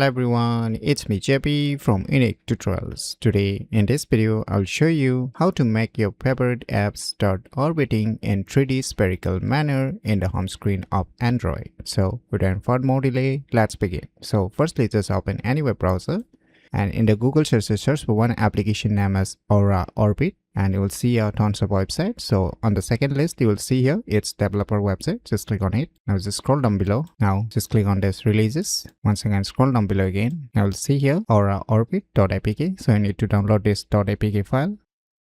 Hello everyone, it's me JP from UniqueTutorials. Today in this video, I'll show you how to make your favorite apps start orbiting in 3D spherical manner in the home screen of Android. So without further more delay, let's begin. So firstly, just open any web browser and in the Google search for one application named as Aura Orbit. And you will see tons of websites. So on the second list, you will see here it's developer website. Just click on it. Now just scroll down below. Now just click on this releases. Once again, scroll down below again. Now you'll see here Aura Orbit.apk. So you need to download this .apk file.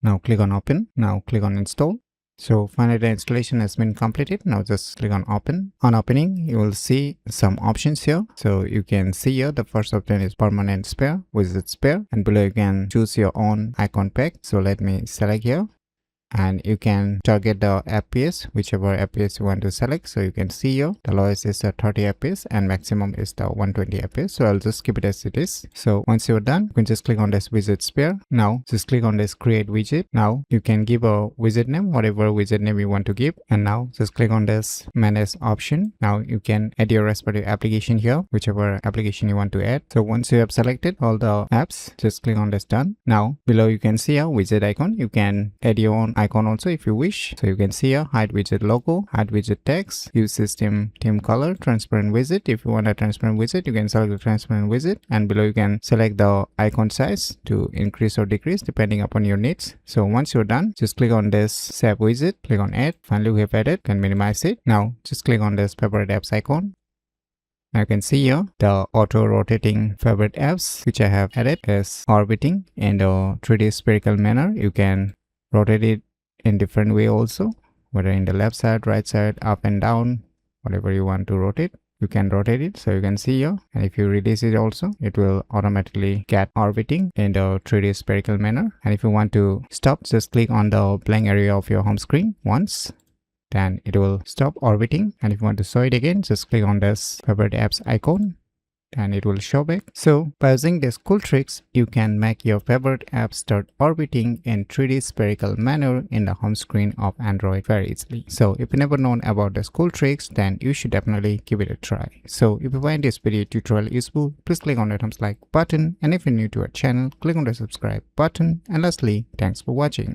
Now click on open. Now click on install. So finally the installation has been completed. Now just click on open. On opening, you will see some options here. So you can see here the first option is permanent sphere, widget sphere, and below you can choose your own icon pack. So let me select here. And you can target the FPS, whichever FPS you want to select. So you can see here the lowest is 30 FPS and maximum is the 120 FPS. So I'll just keep it as it is. So once you're done, you can just click on this widget sphere. Now just click on this create widget. Now you can give a widget name, whatever widget name you want to give. And now just click on this manage option. Now you can add your respective application here, whichever application you want to add. So once you have selected all the apps, just click on this done. Now below you can see a widget icon. You can add your own icon also if you wish. So you can see here hide widget logo, hide widget text, use system theme color, transparent widget. If you want a transparent widget, you can select the transparent widget, and below you can select the icon size to increase or decrease depending upon your needs. So once you're done, just click on this save widget, click on add. Finally we have added, can minimize it. Now just click on this favorite apps icon. Now you can see here the auto rotating favorite apps which I have added is orbiting in the 3D spherical manner. You can rotate it in different way also, whether in the left side, right side, up and down, whatever you want to rotate, you can rotate it. So you can see here, and if you release it also, it will automatically get orbiting in the 3D spherical manner. And if you want to stop, just click on the blank area of your home screen once, then it will stop orbiting. And if you want to show it again, just click on this favorite apps icon and it will show back. So by using these cool tricks, you can make your favorite apps start orbiting in 3D spherical manner in the home screen of Android very easily. So if you never known about these cool tricks, then you should definitely give it a try. So if you find this video tutorial useful, please click on the thumbs like button, and if you're new to our channel, click on the subscribe button. And lastly, thanks for watching.